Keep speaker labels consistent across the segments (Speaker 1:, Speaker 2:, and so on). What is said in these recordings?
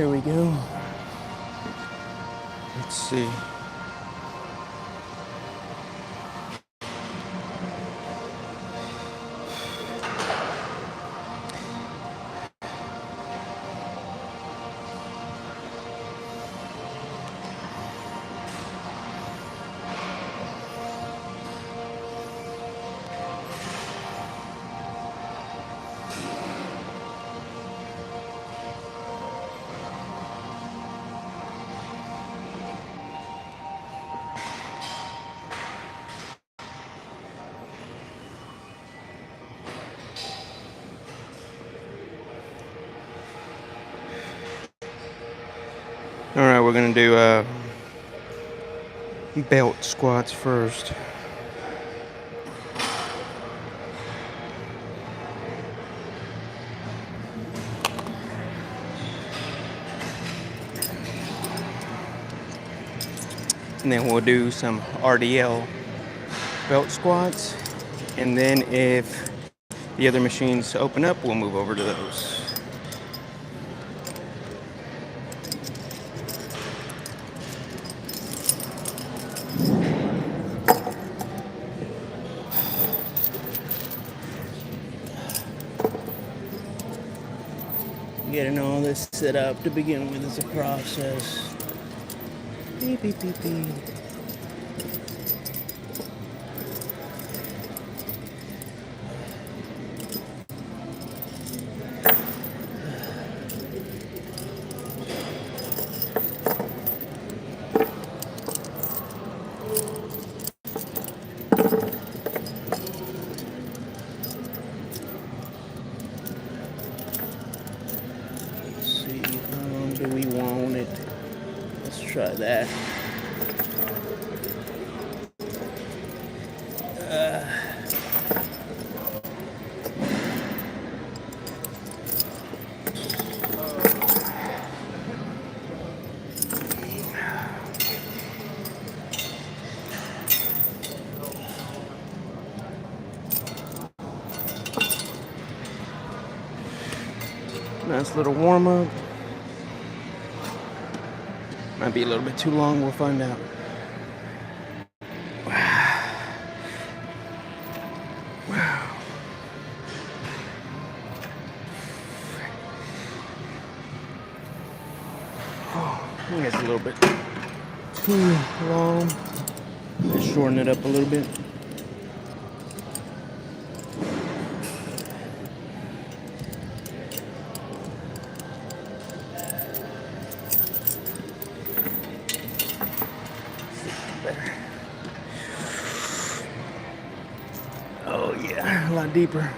Speaker 1: Here we go. Let's see. All right, we're gonna do belt squats first. And then we'll do some RDL belt squats. And then if the other machines open up, we'll move over to those. Getting all this set up to begin with is a process. Beep, beep, beep, beep. Do we want it? Let's try that. Nice little warm up. Might be a little bit too long, we'll find out. Wow. Oh, I think it's a little bit too long. Let's shorten it up a little bit. Better. Oh yeah, a lot deeper.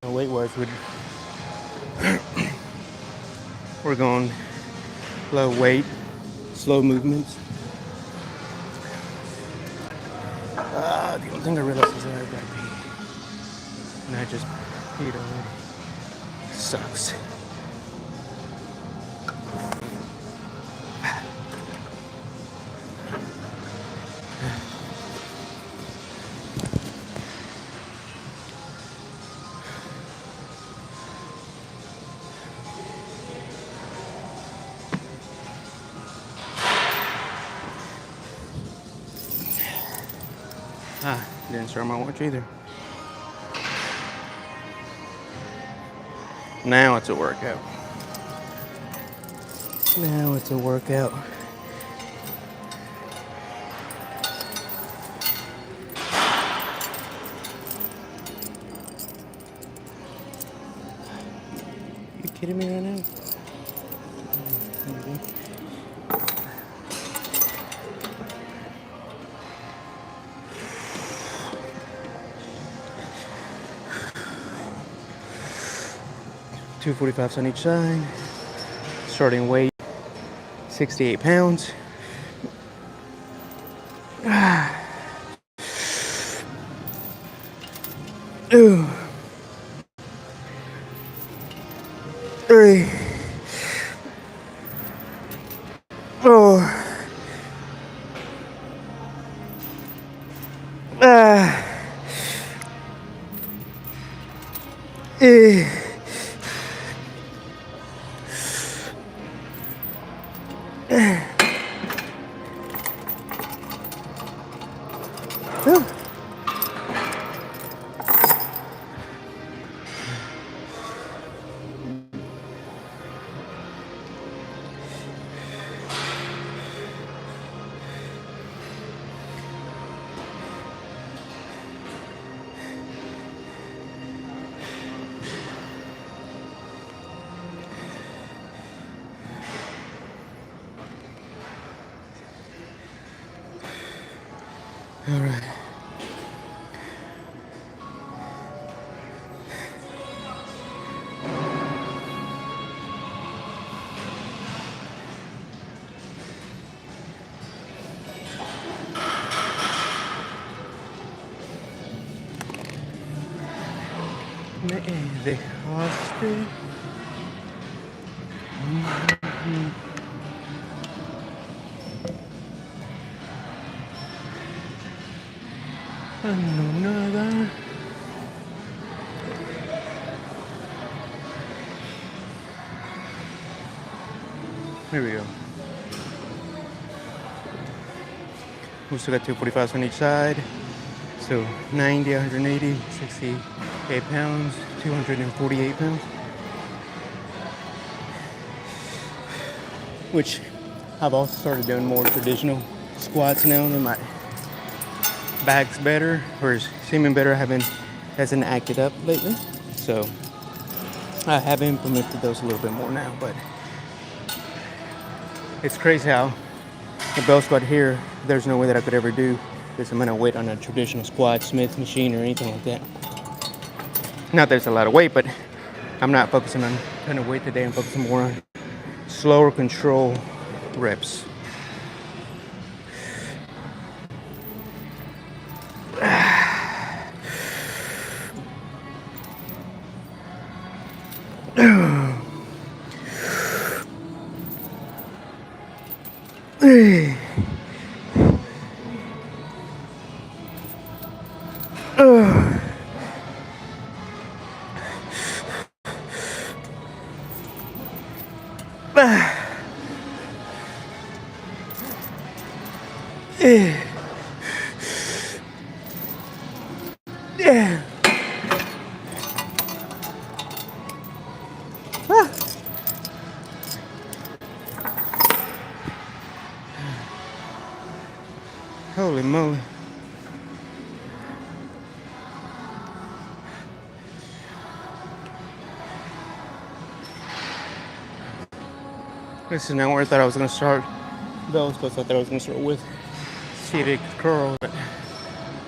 Speaker 1: Weight wise, we're going low weight, slow movements. The only thing I realized is that I gotta pee, and I just peed already. Sucks. Didn't start my watch either. Now it's a workout. Now it's a workout. You kidding me right now? 245s on each side. Starting weight 68 pounds. Two, 3, 4, 8. All right. Me dejaste. No, nada. Here we go. We still got 245s on each side. So 90, 180, 68 pounds, 248 pounds. Which I've also started doing more traditional squats now. That my back's better, or is seeming better. Hasn't acted up lately. So I have implemented those a little bit more now, but it's crazy how the bell squat here, there's no way that I could ever do this amount of weight on a traditional squat, Smith machine, or anything like that. Not that it's a lot of weight, but I'm not focusing on a ton of weight today. I'm focusing more on slower control reps. Yeah. Holy moly. This is not where I thought I was going to start. Bell squats, I thought I was going to start with seated curl, but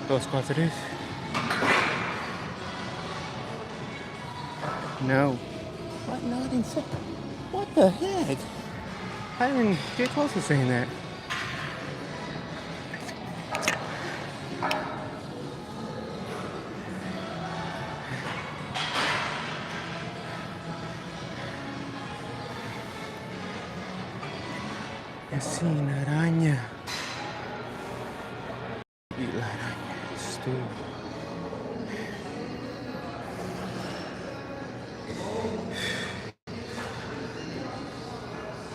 Speaker 1: bell squats it is. No. What? No, I didn't say. What the heck? I didn't get close to saying that. Es una araña. Y la araña es tú.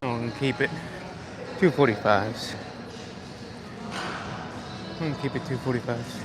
Speaker 1: I'm gonna keep it 245s. I'm gonna keep it 245s.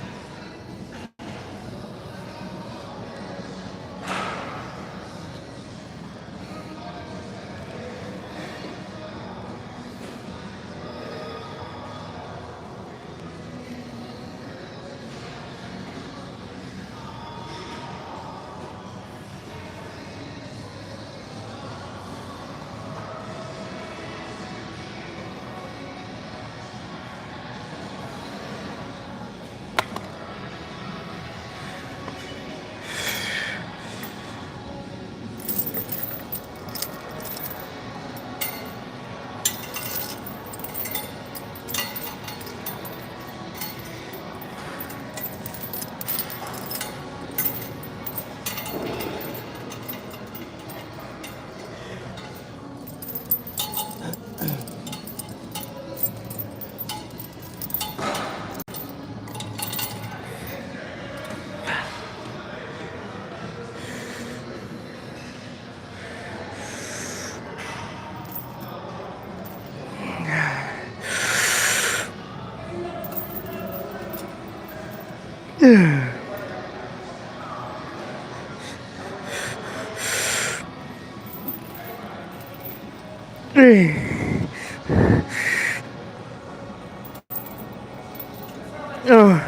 Speaker 1: Oh.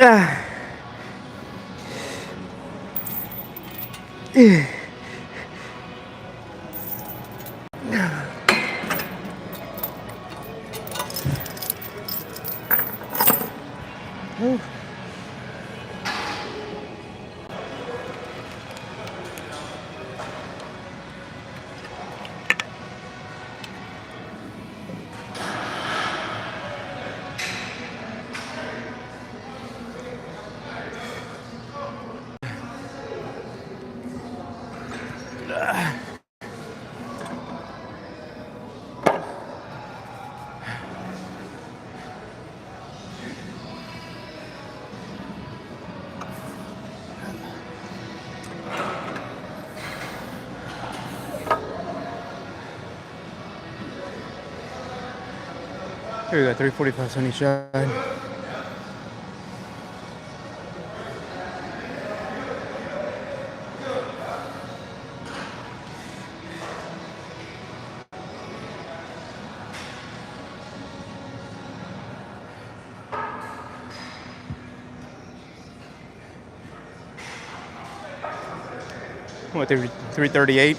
Speaker 1: Ah. Here we go, 345 on each side. What, 338?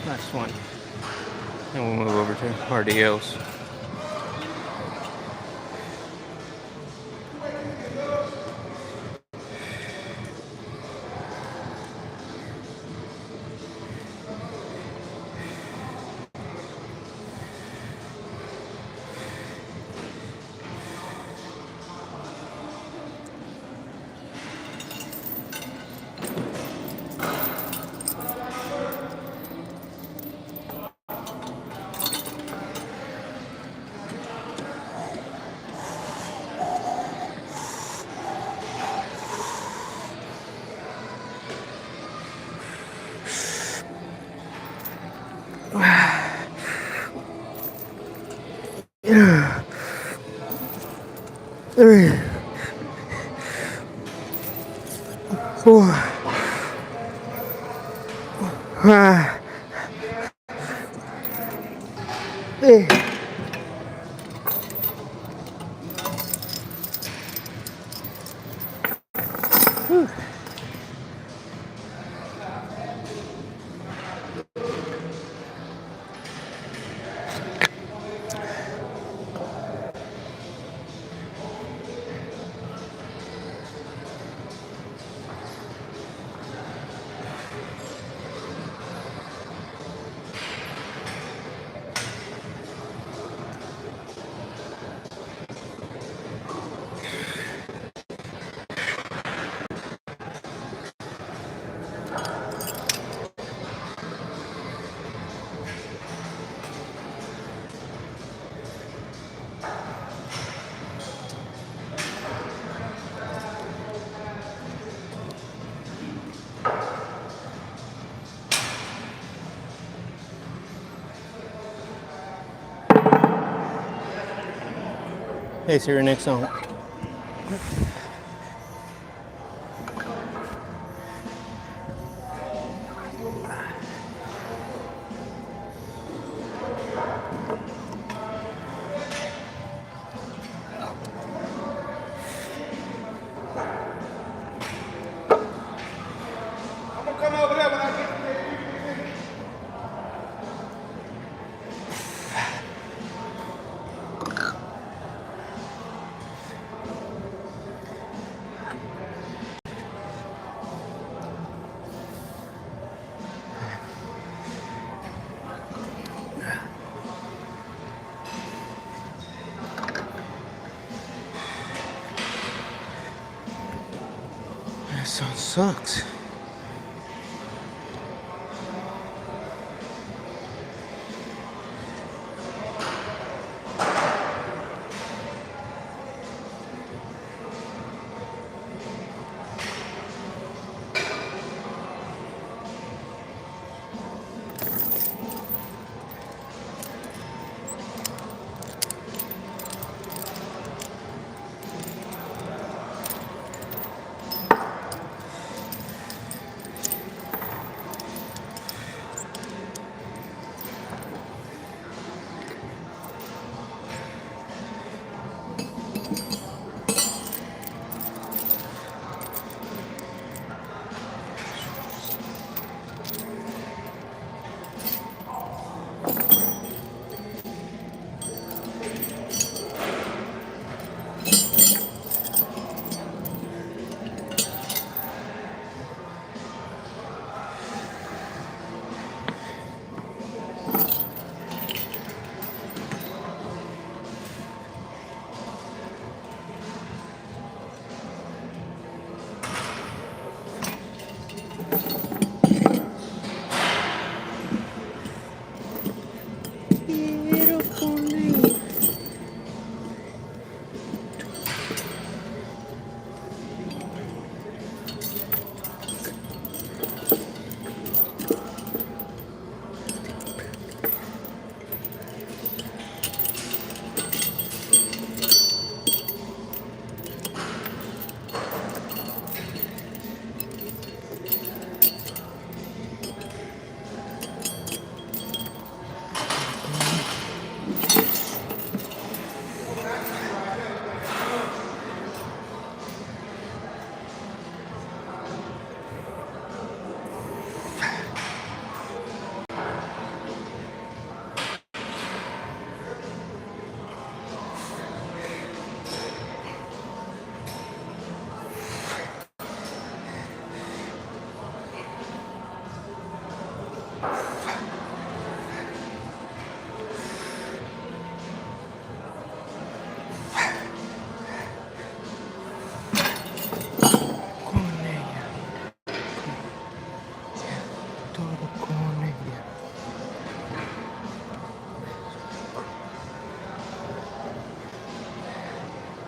Speaker 1: Nice one. And we'll move over to RDLs. Three, four, five, six. Hey, see you next song. sucks.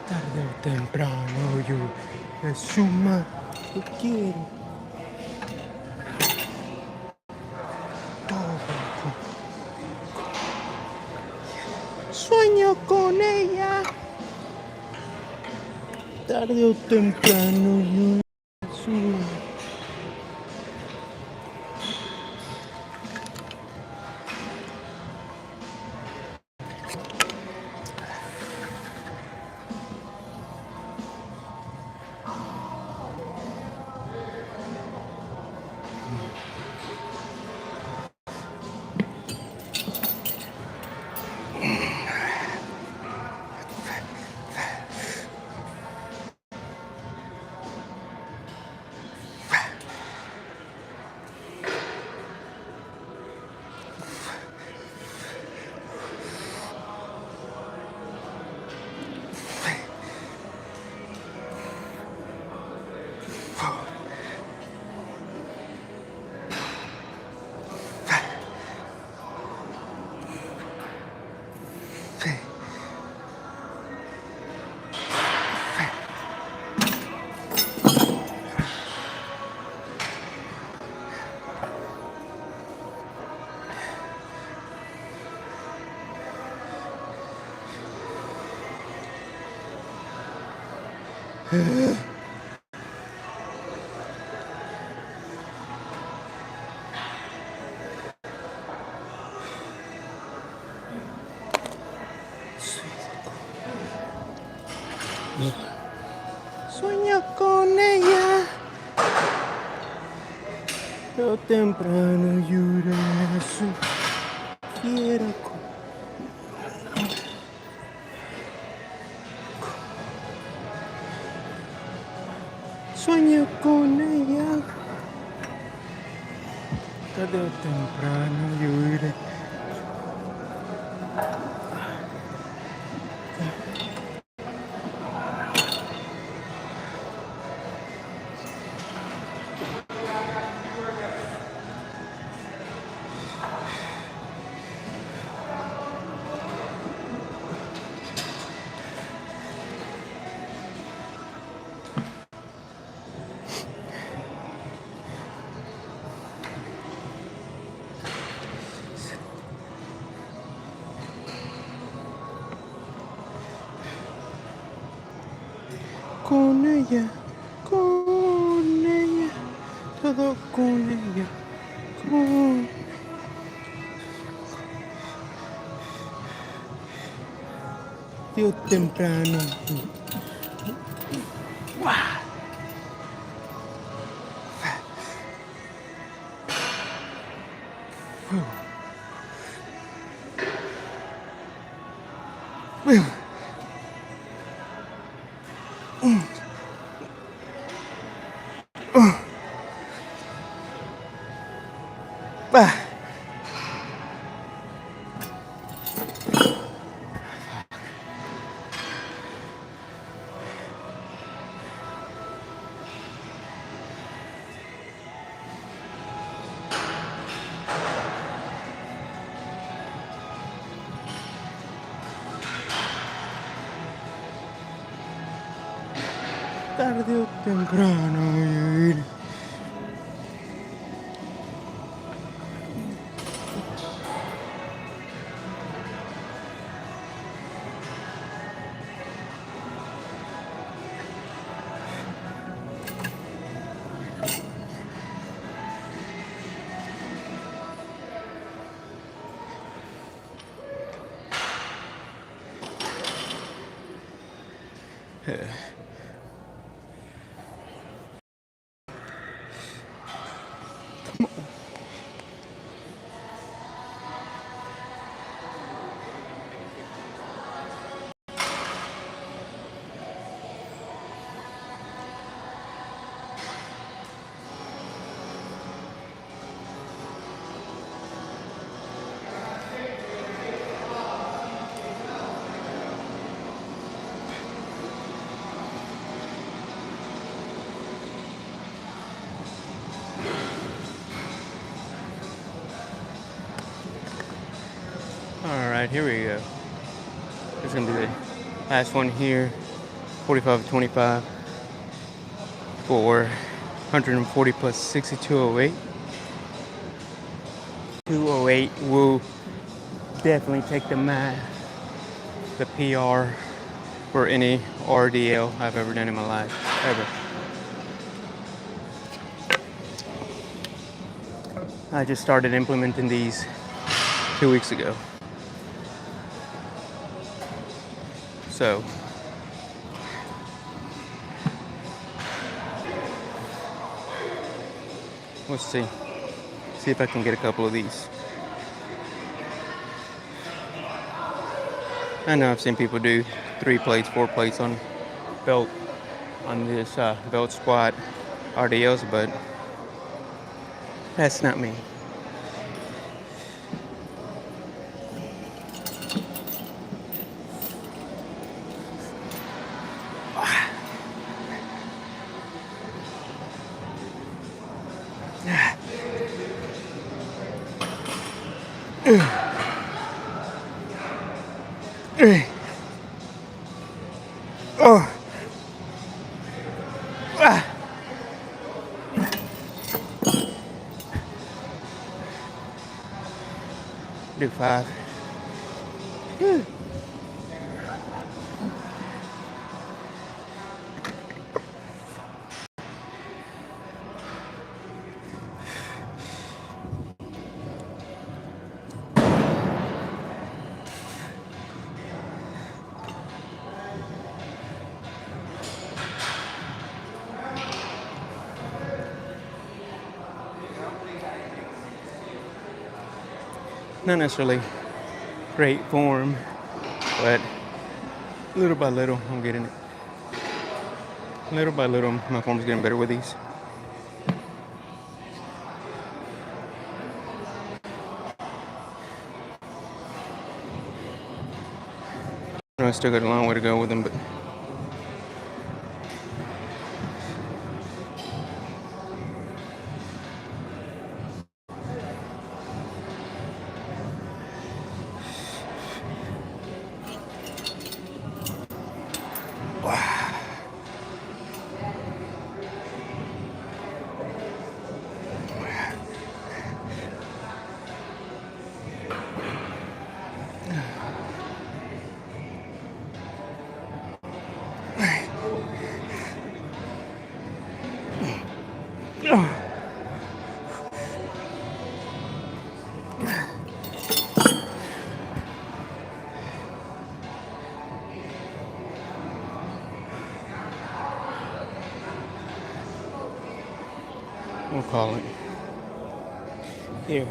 Speaker 1: Tarde o temprano yo le suma lo quiero todo. Sueño con ella. Tarde o temprano yo le suma. Sueño con ella. Pero temprano llora su quiero. Sueño con ella. Tarde o temprano yo iré. con ella, todo con ella, con... Dios temprano. Tarde o temprano. All right, here we go. This is gonna be the last one here. 45-25 for 140 plus 6208. 208 will definitely take the PR for any RDL I've ever done in my life, ever. I just started implementing these 2 weeks ago. So let's see if I can get a couple of these. I know I've seen people do 3 plates, 4 plates on belt on this belt squat RDLs, but that's not me. Oh. Do 5. Not necessarily great form, but little by little I'm getting it. Little by little my form's getting better with these. I still got a long way to go with them, but call it. Here.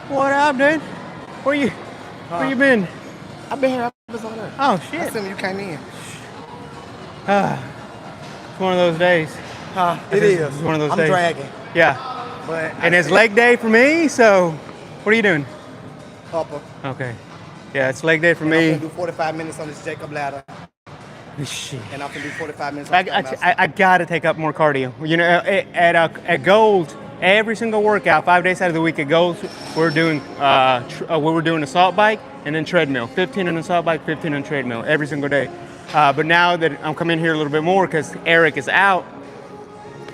Speaker 1: What up, dude? Where you been?
Speaker 2: I've been here. I was on there.
Speaker 1: Oh
Speaker 2: I
Speaker 1: shit!
Speaker 2: seen you came in.
Speaker 1: It's one of those days.
Speaker 2: It is.
Speaker 1: It's one of those
Speaker 2: I'm
Speaker 1: days.
Speaker 2: dragging,
Speaker 1: Yeah,
Speaker 2: but
Speaker 1: and it's leg day for me. So, what are you doing?
Speaker 2: upper.
Speaker 1: Okay. Yeah, it's leg day for
Speaker 2: And I'm
Speaker 1: me.
Speaker 2: gonna do 45 minutes on this Jacob ladder,
Speaker 1: Shit.
Speaker 2: and I'm gonna do 45 minutes on
Speaker 1: I gotta take up more cardio. You know, at Gold, every single workout, 5 days out of the week, it goes. We're doing assault bike and then treadmill. 15 on assault bike, 15 on treadmill every single day. But now that I'm coming here a little bit more because Eric is out,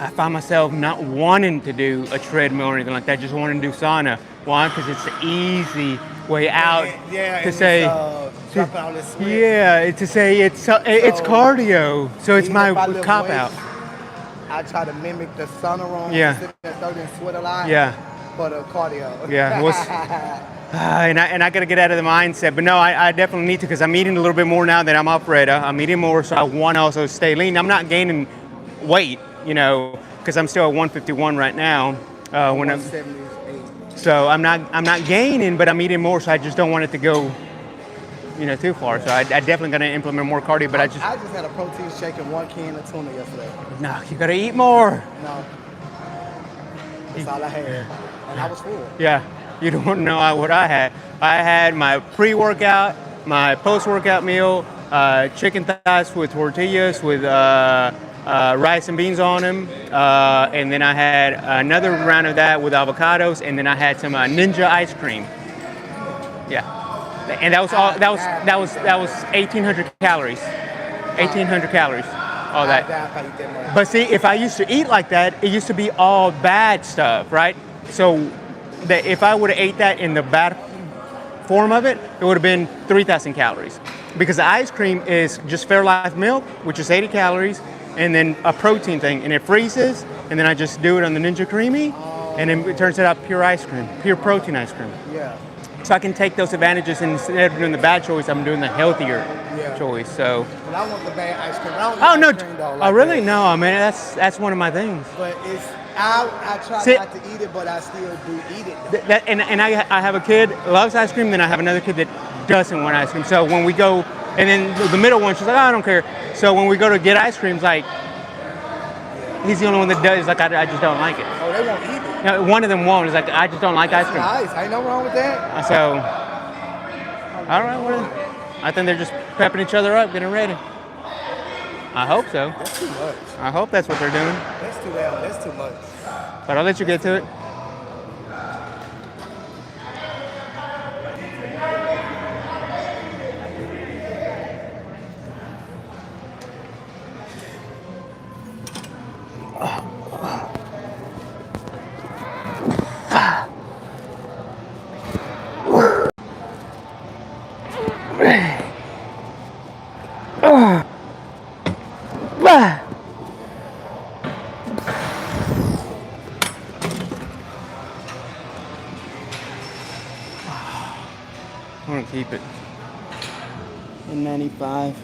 Speaker 1: I find myself not wanting to do a treadmill or anything like that. Just wanting to do sauna. Why? Because it's the easy way out to say.
Speaker 2: Drop out this sweat.
Speaker 1: Yeah, to say it's cardio. So it's
Speaker 2: Even
Speaker 1: my
Speaker 2: if I lift
Speaker 1: cop
Speaker 2: weights,
Speaker 1: out.
Speaker 2: I try to mimic the sauna room.
Speaker 1: Yeah.
Speaker 2: Sit there 30 and sweat a lot.
Speaker 1: Yeah.
Speaker 2: For the cardio.
Speaker 1: Yeah. And I got to get out of the mindset. But no, I definitely need to because I'm eating a little bit more now that I'm off Reda. I'm eating more, so I want to also stay lean. I'm not gaining weight, because I'm still at 151 right now. When I'm
Speaker 2: 178.
Speaker 1: So I'm not gaining, but I'm eating more, so I just don't want it to go, too far. So I definitely got to implement more cardio. But I just
Speaker 2: had a protein shake and 1 can of tuna yesterday.
Speaker 1: no, you got to eat more.
Speaker 2: No. That's all I had. And I was full.
Speaker 1: Yeah, you don't know what I had. I had my pre-workout, my post-workout meal, chicken thighs with tortillas with rice and beans on them, and then I had another round of that with avocados, and then I had some Ninja ice cream. Yeah, and that was all. That was 1,800 calories. 1,800 calories. All that. But see, if I used to eat like that, it used to be all bad stuff, right? So if I would have ate that in the bad form of it, it would have been 3,000 calories. Because the ice cream is just Fairlife milk, which is 80 calories, and then a protein thing, and it freezes, and then I just do it on the Ninja Creamy, and then it turns out pure ice cream, pure protein ice cream.
Speaker 2: Yeah.
Speaker 1: So I can take those advantages, and instead of doing the bad choice, I'm doing the healthier choice. So.
Speaker 2: But I want the bad ice cream. I don't
Speaker 1: Oh
Speaker 2: eat
Speaker 1: no!
Speaker 2: ice cream, though,
Speaker 1: Oh really? No, I mean that's one of my things.
Speaker 2: But I try not to eat it, but I still do eat it.
Speaker 1: And I have a kid loves ice cream, then I have another kid that doesn't want ice cream. So when we go, and then the middle one, she's like, oh, I don't care. So when we go to get ice cream, like he's the only one that does. Like I just don't like it.
Speaker 2: Oh, they won't eat it.
Speaker 1: No, one of them won't. It's like I just don't like ice cream.
Speaker 2: Nice. Ain't no wrong with that.
Speaker 1: So, all right, well, I think they're just prepping each other up, getting ready. I hope so.
Speaker 2: That's too much.
Speaker 1: I hope that's what they're doing.
Speaker 2: That's too much.
Speaker 1: But I'll let you get to it. I'm gonna keep it. 195.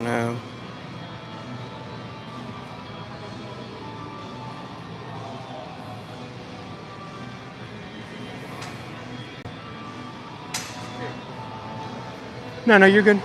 Speaker 1: No. No, you're good.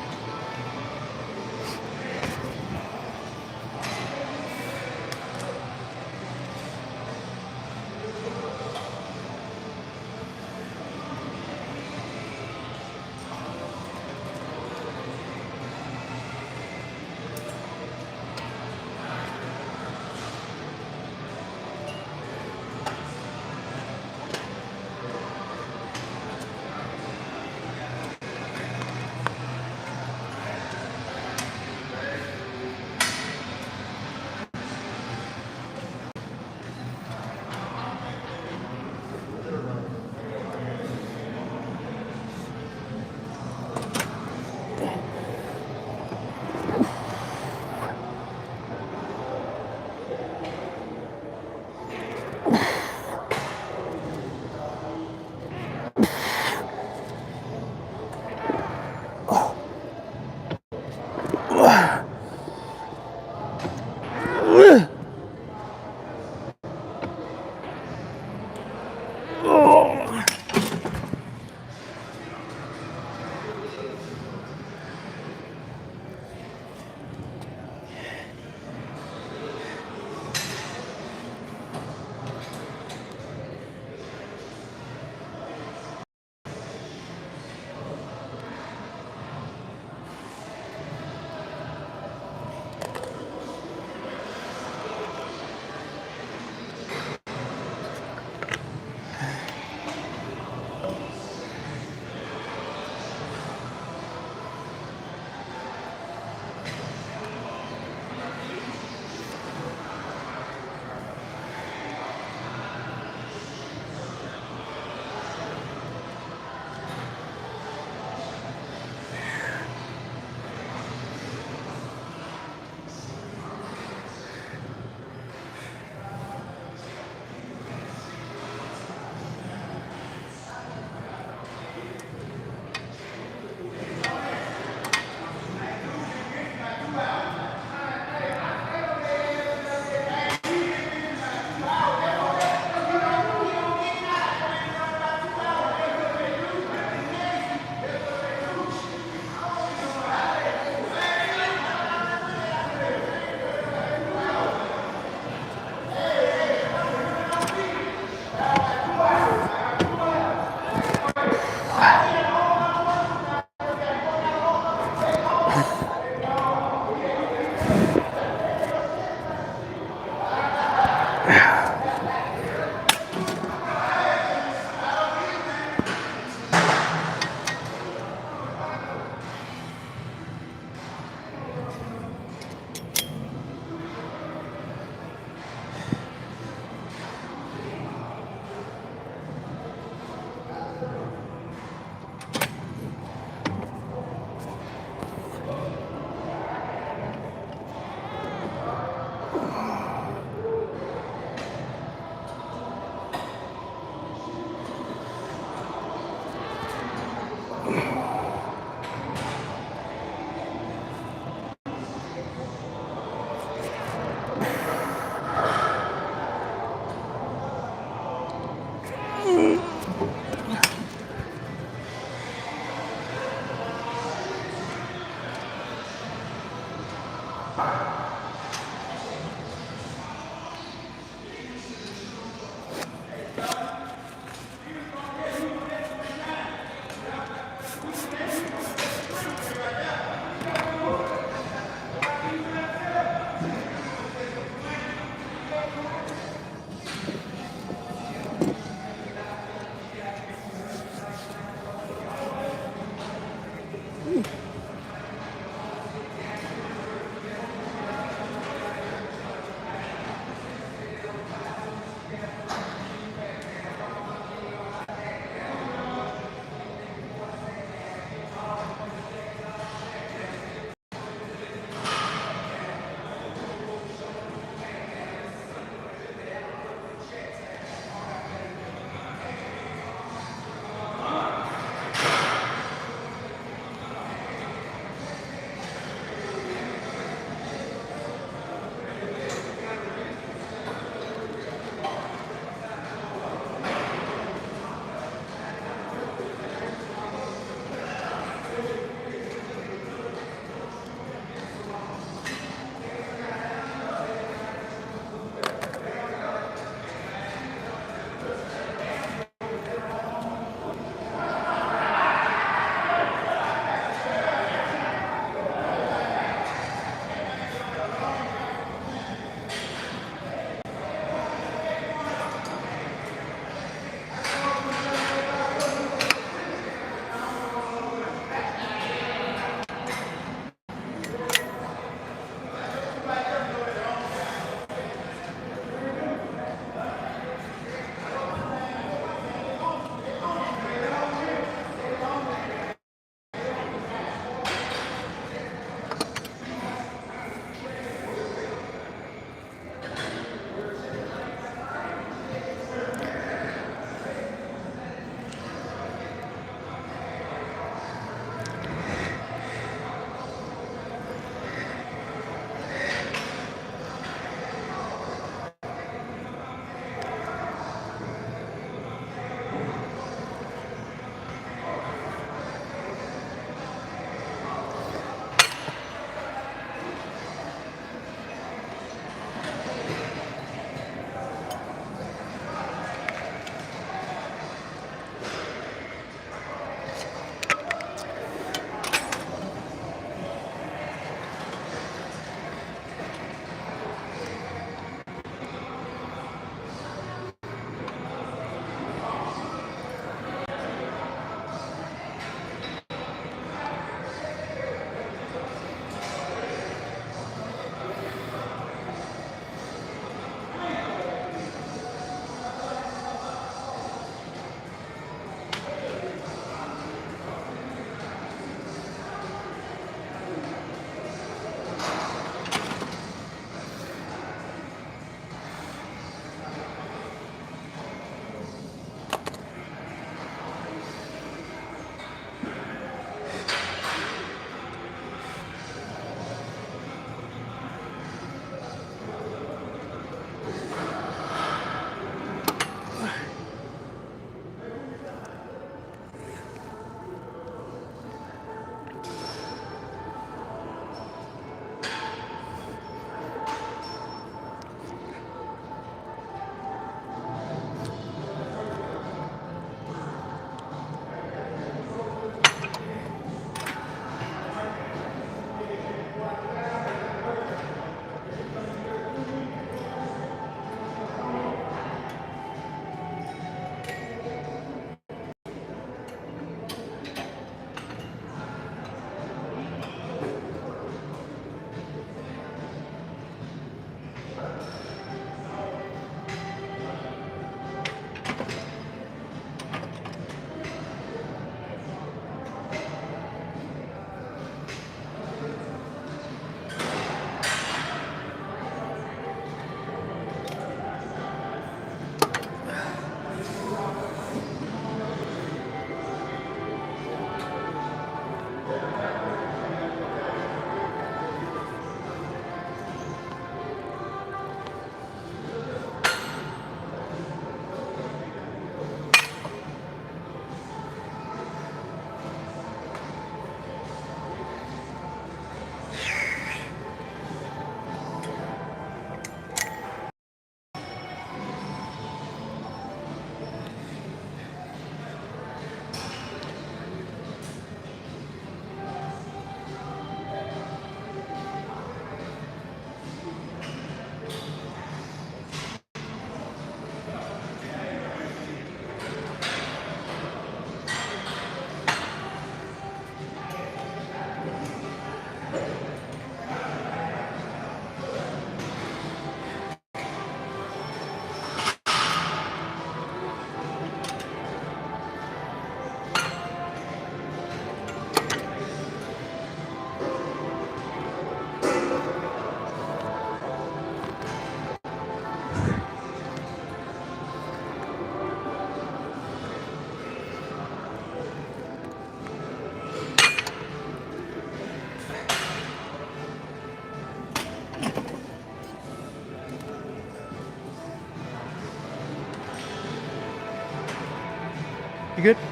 Speaker 1: You good?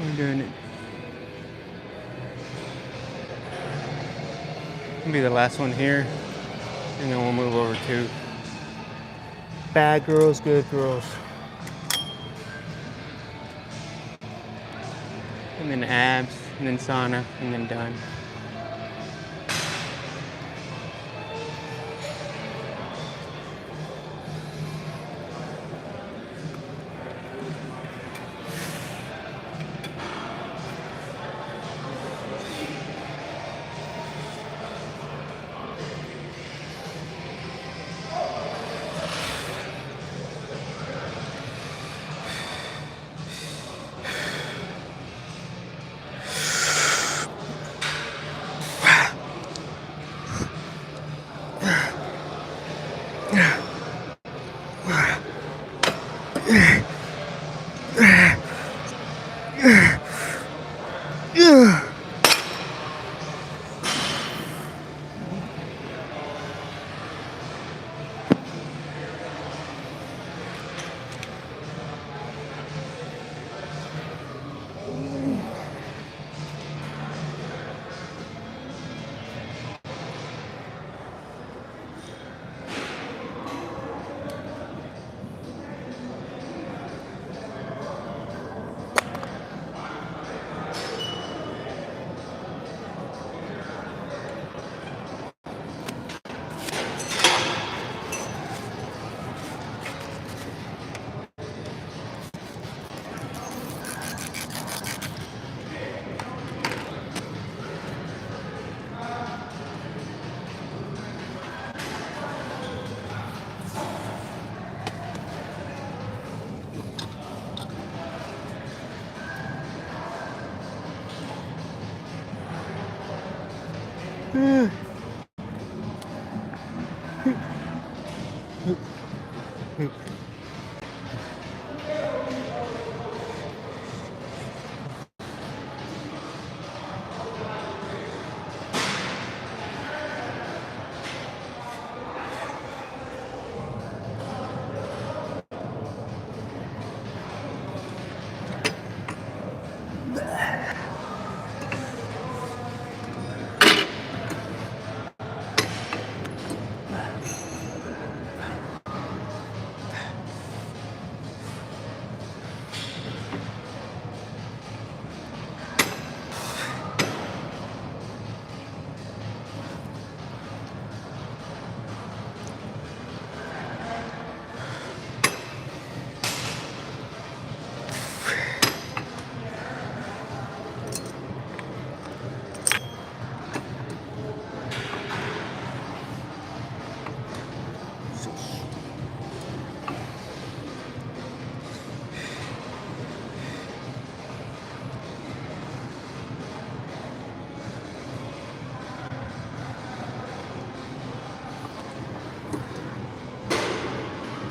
Speaker 1: We're doing it. It'll be the last one here, and then we'll move over to bad girls, good girls. And then abs, and then sauna, and then done.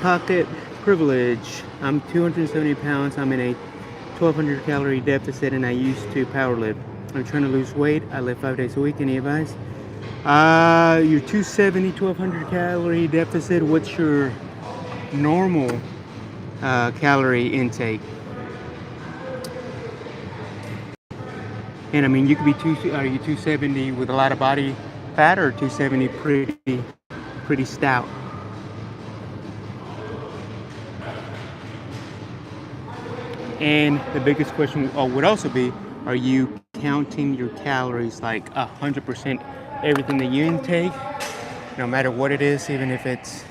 Speaker 1: Pocket privilege. I'm 270 pounds. I'm in a 1200 calorie deficit and I used to power lift. I'm trying to lose weight. I lift 5 days a week. Any advice? You're 270, 1200 calorie deficit. What's your normal calorie intake? And I mean, you could be are you 270 with a lot of body fat or 270 pretty stout? And the biggest question would also be, are you counting your calories like 100% everything that you intake, no matter what it is, even if it's,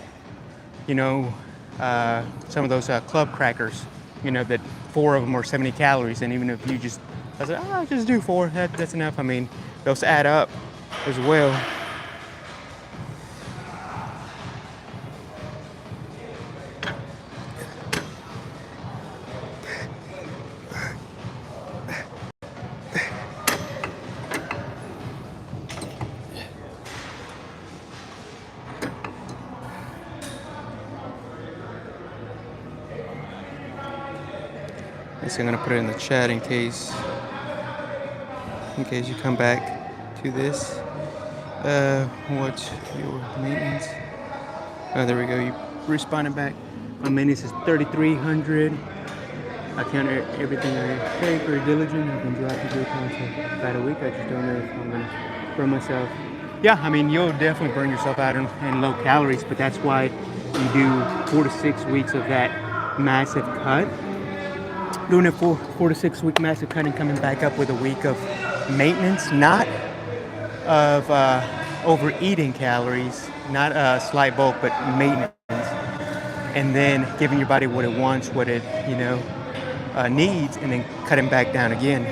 Speaker 1: you know, some of those club crackers, you know, that 4 of them are 70 calories, and even if you just, I said, oh, just do 4, that's enough. I mean, those add up as well. So I'm gonna put it in the chat in case you come back to this. What's your maintenance? Oh, there we go. You responded back. My maintenance is 3,300. I count everything I take, very diligent. I've been dropping good content about a week. I just don't know if I'm gonna burn myself. Yeah, I mean, you'll definitely burn yourself out in low calories, but that's why you do 4 to 6 weeks of that massive cut. Doing a 4 to 6 week massive cut and coming back up with a week of maintenance, not of overeating calories, not a slight bulk, but maintenance, and then giving your body what it wants, what it needs, and then cutting back down again.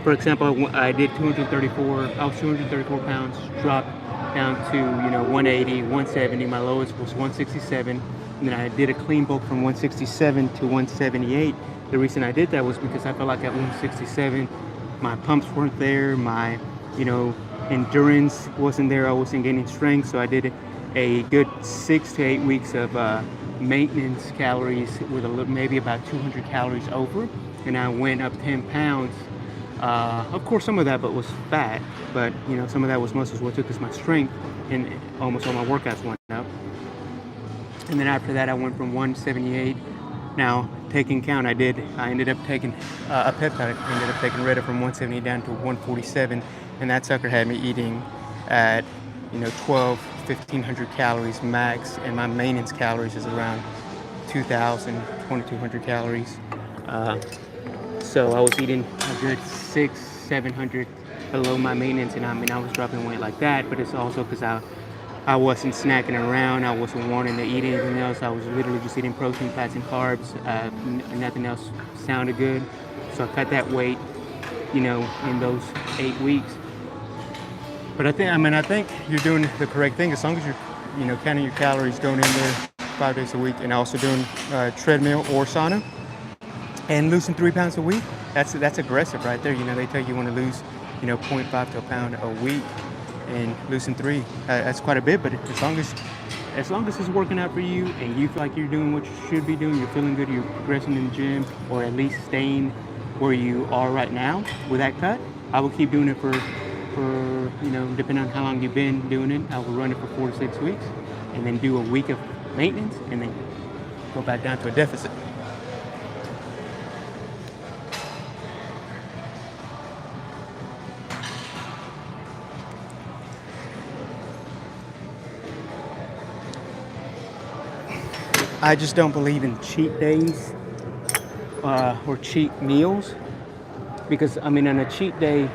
Speaker 1: For example, I did 234. I was 234 pounds, dropped down to 180, 170. My lowest was 167. And then I did a clean bulk from 167 to 178. The reason I did that was because I felt like at 167, my pumps weren't there, my, endurance wasn't there, I wasn't gaining strength. So I did a good 6 to 8 weeks of maintenance calories with maybe about 200 calories over. And I went up 10 pounds. Of course, some of that was fat, but some of that was muscles. What took is my strength, and almost all my workouts went up. And then after that, I went from 178. Now, taking count, I ended up taking a peptide. I ended up taking Retta from 170 down to 147. And that sucker had me eating at, 1,500 calories max. And my maintenance calories is around 2,000, 2,200 calories. So I was eating a good 600-700 below my maintenance. And I was dropping weight like that. But it's also because I wasn't snacking around. I wasn't wanting to eat anything else. I was literally just eating protein, fats, and carbs. Nothing else sounded good. So I cut that weight, in those 8 weeks. But I think you're doing the correct thing as long as you're, counting your calories, going in there 5 days a week, and also doing treadmill or sauna, and losing 3 pounds a week. That's aggressive right there. They tell you want to lose 0.5 to a pound a week and losing 3. That's quite a bit, but as long as it's working out for you and you feel like you're doing what you should be doing, you're feeling good, you're progressing in the gym, or at least staying where you are right now with that cut, I will keep doing it for depending on how long you've been doing it, I will run it for 4 to 6 weeks and then do a week of maintenance and then go back down to a deficit. I just don't believe in cheat days or cheat meals, because I mean, on a cheat day,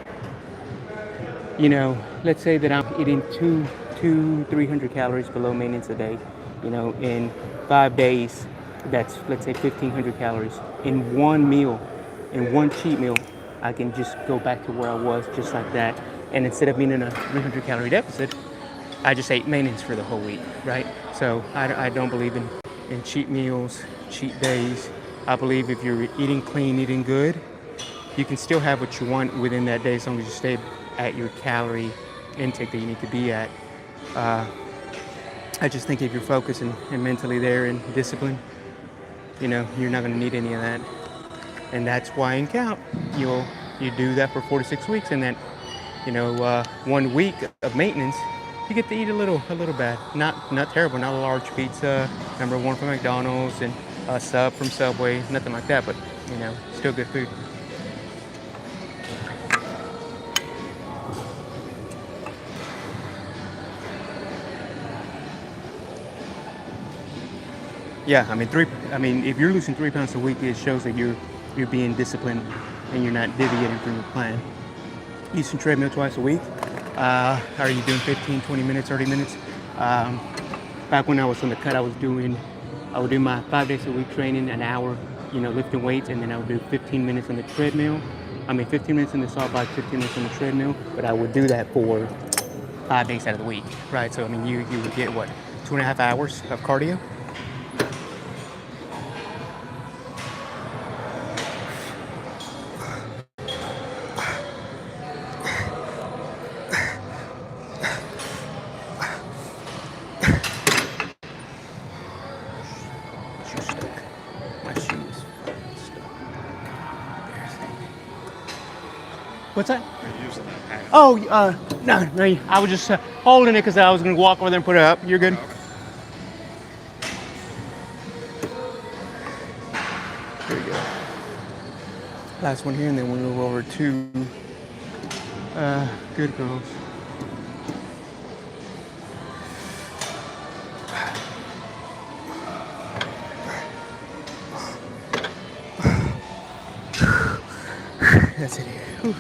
Speaker 1: let's say that I'm eating 300 calories below maintenance a day, in 5 days, that's, let's say, 1,500 calories. In one meal, in one cheat meal, I can just go back to where I was just like that. And instead of being in a 300 calorie deficit, I just ate maintenance for the whole week, right? So I don't believe in cheat meals, cheat days. I believe if you're eating clean, eating good, you can still have what you want within that day as long as you stay at your calorie intake that you need to be at. I just think if you're focused and mentally there and disciplined, you're not going to need any of that. And that's why in Count, you do that for 4 to 6 weeks, and then 1 week of maintenance, you get to eat a little bad, not terrible, not a large pizza, number 1 from McDonald's, and a sub from Subway, nothing like that, but still good food. Yeah, I mean, if you're losing 3 pounds a week, it shows that you're being disciplined and you're not deviating from your plan. Using treadmill twice a week. Are you doing 15, 20 minutes, 30 minutes? Back when I was on the cut, I would do my 5 days a week training, an hour, lifting weights, and then I would do 15 minutes on the treadmill. 15 minutes in the salt bike, 15 minutes on the treadmill, but I would do that for 5 days out of the week, right? So, you would get, 2.5 hours of cardio? What's that? Oh, no, I was just holding it because I was going to walk over there and put it up. You're good. There we go. Last one here, and then we'll move over to Good Girls. That's it here. Whew.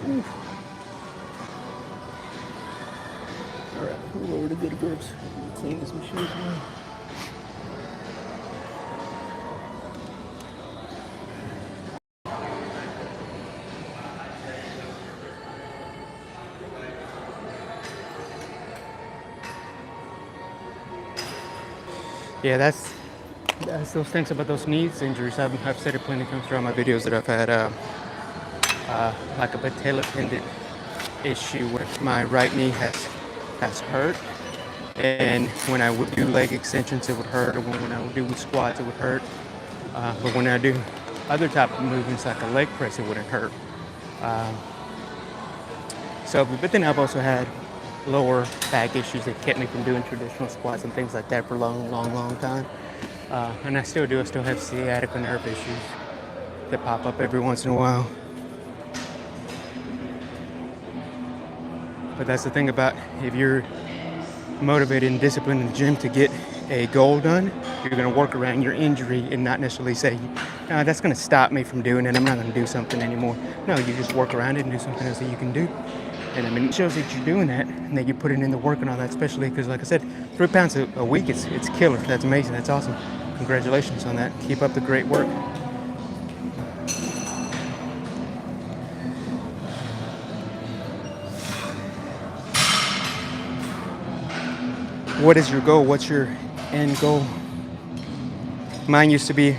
Speaker 1: Whew. All right, move over to Good Girls. Clean this machine as well. Yeah, that's those things about those knees injuries. I've said it plenty of times throughout my videos that I've had like a patella tendon issue where my right knee has hurt, and when I would do leg extensions it would hurt, or when I would do squats it would hurt, but when I do other type of movements like a leg press it wouldn't hurt. But then I've also had lower back issues that kept me from doing traditional squats and things like that for a long time. And I still do. I still have sciatica nerve issues that pop up every once in a while. But that's the thing about, if you're motivated and disciplined in the gym to get a goal done, you're going to work around your injury and not necessarily say, no, that's going to stop me from doing it. I'm not going to do something anymore. No, you just work around it and do something else that you can do. And it shows that you're doing that and that you're putting in the work and all that, especially because, like I said, 3 pounds a week, it's killer. That's amazing. That's awesome. Congratulations on that. Keep up the great work. What is your goal? What's your end goal? Mine used to be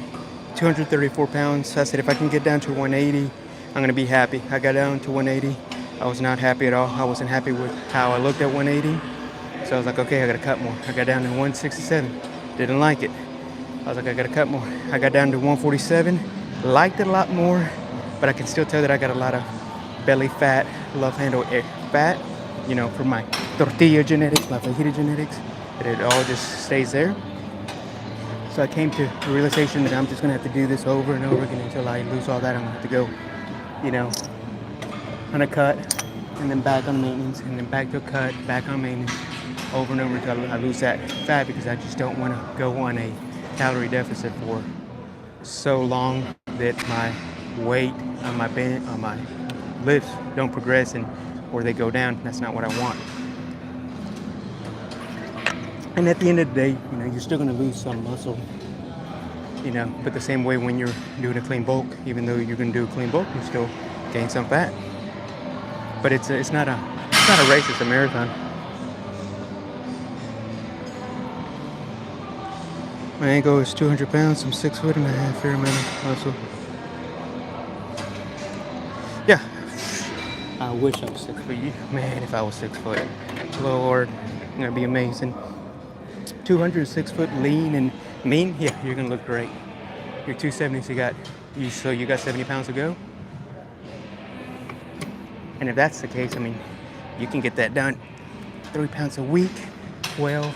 Speaker 1: 234 pounds. I said if I can get down to 180, I'm gonna be happy. I got down to 180. I was not happy at all. I wasn't happy with how I looked at 180. So I was like, okay, I gotta cut more. I got down to 167. Didn't like it. I was like, I gotta cut more. I got down to 147. Liked it a lot more, but I can still tell that I got a lot of belly fat, love handle fat, you know, from my tortilla genetics, my fajita genetics, that it all just stays there. So I came to the realization that I'm just gonna have to do this over and over again until I lose all that. I'm gonna have to go, you know, on a cut, and then back on maintenance, and then back to a cut, back on maintenance, over and over until I lose that fat, because I just don't want to go on a calorie deficit for so long that my weight on my lifts don't progress and or they go down. That's not what I want. And at the end of the day, you know, you're still going to lose some muscle, you know, but the same way when you're doing a clean bulk, even though you're going to do a clean bulk, you still gain some fat. But it's not a race, it's a marathon. My ankle is 200 pounds. I'm 6 foot and I have a fair amount of muscle. Yeah, I wish I was 6 foot. Man, if I was 6 foot, Lord, that'd be amazing. 206 foot, lean and mean. Yeah, you're gonna look great. You're 270, so you got 70 pounds to go. And if that's the case, I mean, you can get that done. 3 pounds a week, 12,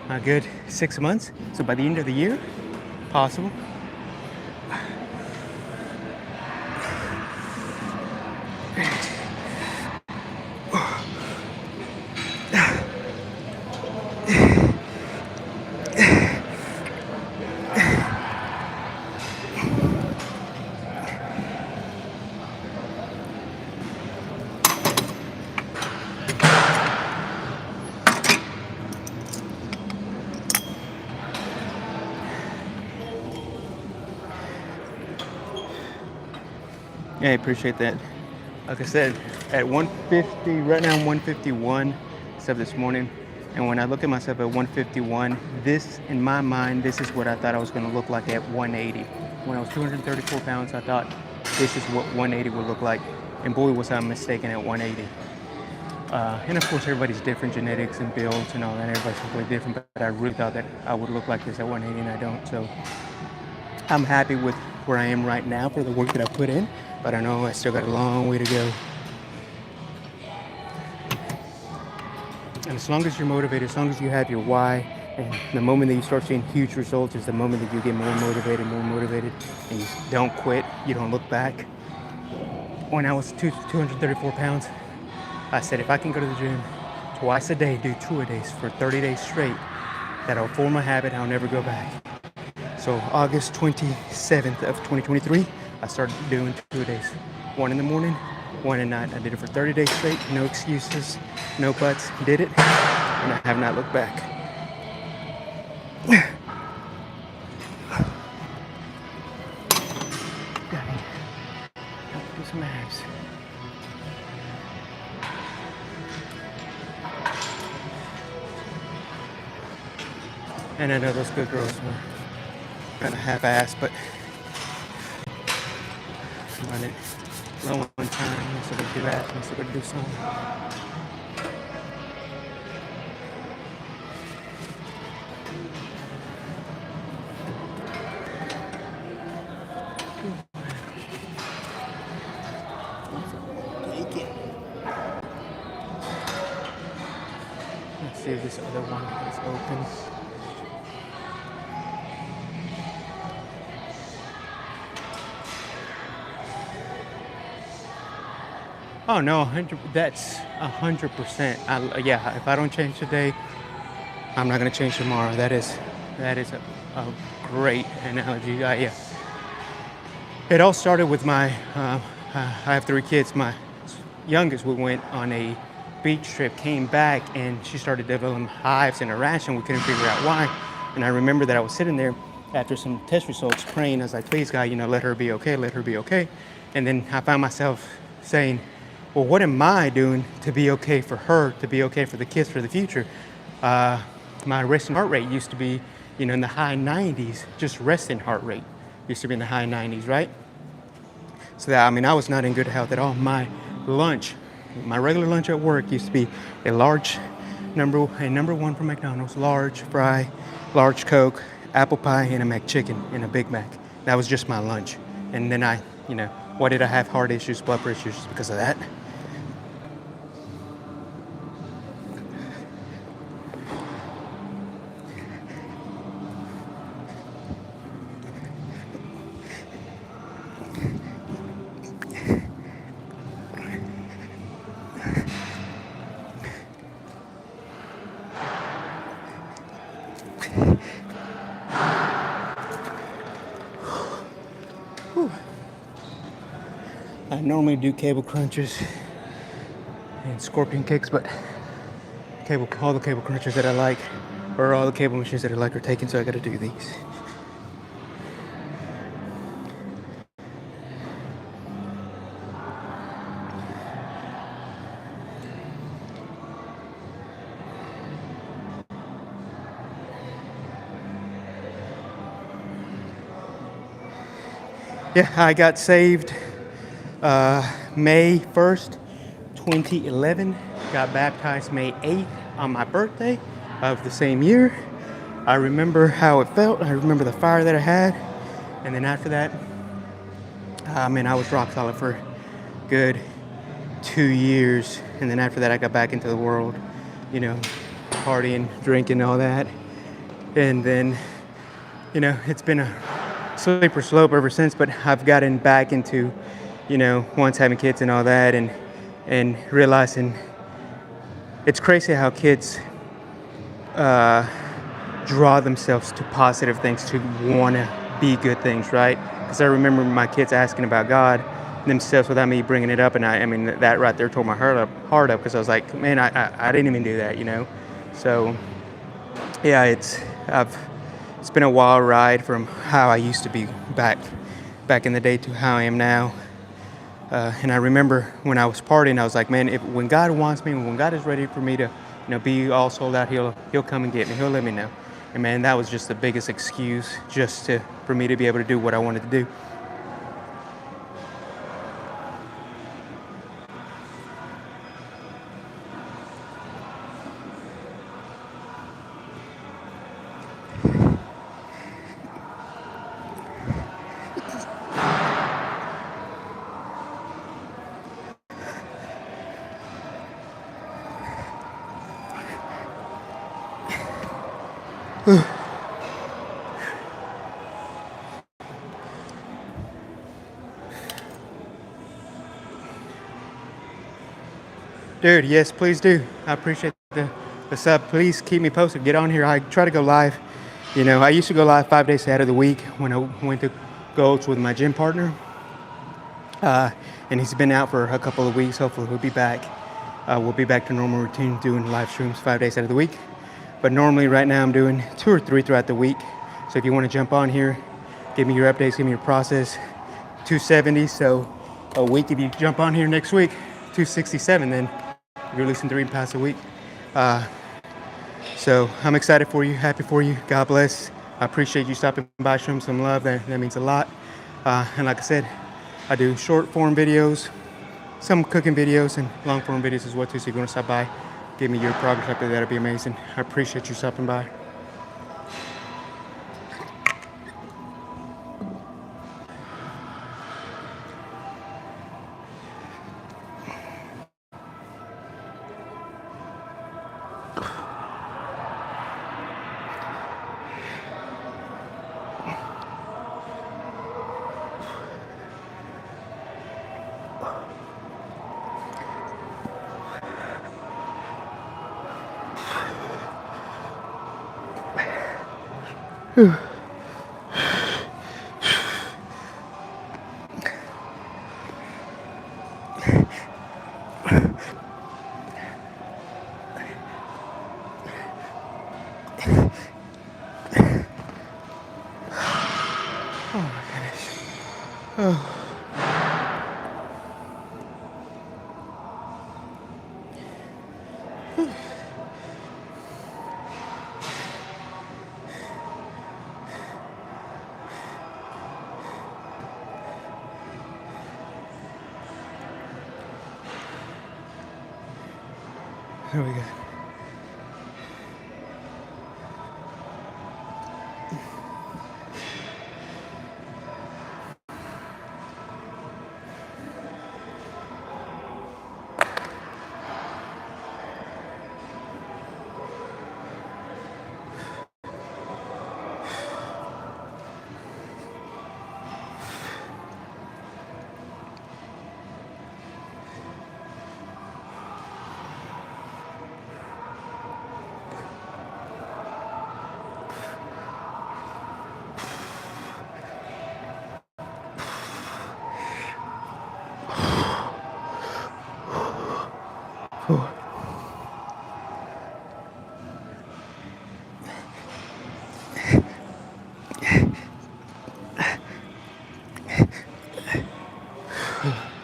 Speaker 1: a good 6 months. So by the end of the year, possible. Yeah, I appreciate that. Like I said, at 150, right now I'm 151, except this morning. And when I look at myself at 151, this, in my mind, this is what I thought I was gonna look like at 180. When I was 234 pounds, I thought this is what 180 would look like. And boy, was I mistaken at 180. And of course, everybody's different, genetics and builds and all that. Everybody's completely different, but I really thought that I would look like this at 180, and I don't. So I'm happy with where I am right now for the work that I put in, but I know I still got a long way to go. And as long as you're motivated, as long as you have your why, and the moment that you start seeing huge results is the moment that you get more motivated, and you don't quit, you don't look back. When I was 234 pounds, I said, if I can go to the gym twice a day, do 2-a-days for 30 days straight, that'll form a habit, I'll never go back. So August 27th of 2023, I started doing 2-a-days. 1 in the morning, 1 at night. I did it for 30 days straight, no excuses, no buts, did it, and I have not looked back. Do some abs. And I know those good girls were kind of half-assed, but run it low on time, so they do that, and so they do some. Let's see if this other one is open. Oh no, that's 100%. Yeah, if I don't change today, I'm not gonna change tomorrow. That is a great analogy. Yeah. It all started with my. I have 3 kids. My youngest, we went on a beach trip, came back, and she started developing hives in her rash, and we couldn't figure out why. And I remember that I was sitting there after some test results, praying. I was like, please God, let her be okay, let her be okay. And then I found myself saying, well, what am I doing to be okay for her, to be okay for the kids, for the future? My resting heart rate used to be, in the high 90s, just resting heart rate used to be in the high 90s, right? So that, I mean, I was not in good health at all. My lunch, my regular lunch at work used to be a number one from McDonald's, large fry, large Coke, apple pie, and a McChicken and a Big Mac. That was just my lunch. And then why did I have heart issues, blood pressure issues? Because of that. I normally do cable crunches and scorpion kicks, but all the cable crunches that I like, or all the cable machines that I like, are taken, so I gotta do these. Yeah, I got saved May 1st, 2011. Got baptized May 8th on my birthday of the same year. I remember how it felt. I remember the fire that I had. And then after that, I was rock solid for good 2 years. And then after that, I got back into the world, partying, drinking, all that. And then, it's been a slippery slope ever since, but I've gotten back into, once having kids and all that, and realizing it's crazy how kids draw themselves to positive things, to want to be good things, right? Because I remember my kids asking about God themselves without me bringing it up, and I mean that right there tore my heart up, because I was like, man, I didn't even do that, So yeah, it's been a wild ride from how I used to be back in the day to how I am now. And I remember when I was partying, I was like, man, when God wants me, when God is ready for me to, be all sold out, he'll come and get me. He'll let me know. And man, that was just the biggest excuse for me to be able to do what I wanted to do. Dude, yes, please do. I appreciate the sub. Please keep me posted. Get on here. I try to go live. I used to go live 5 days out of the week when I went to Golds with my gym partner. And he's been out for a couple of weeks. Hopefully he'll be back. We'll be back to normal routine, doing live streams 5 days out of the week. But normally right now I'm doing 2 or 3 throughout the week. So if you want to jump on here, give me your updates, give me your process. 270. So a week, if you jump on here next week, 267 then. You're releasing 3 pounds a week. So I'm excited for you, happy for you. God bless. I appreciate you stopping by, showing some love. That means a lot. And like I said, I do short form videos, some cooking videos, and long form videos as well too. So if you want to stop by, give me your progress up there, that'd be amazing. I appreciate you stopping by. There we go.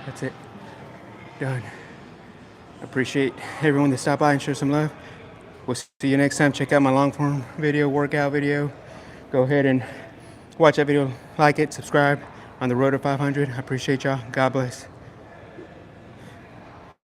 Speaker 1: That's it. Done. Appreciate everyone that stopped by and share some love. We'll see you next time. Check out my long form video, workout video. Go ahead and watch that video, like it, subscribe on the road to 500. I appreciate y'all. God bless.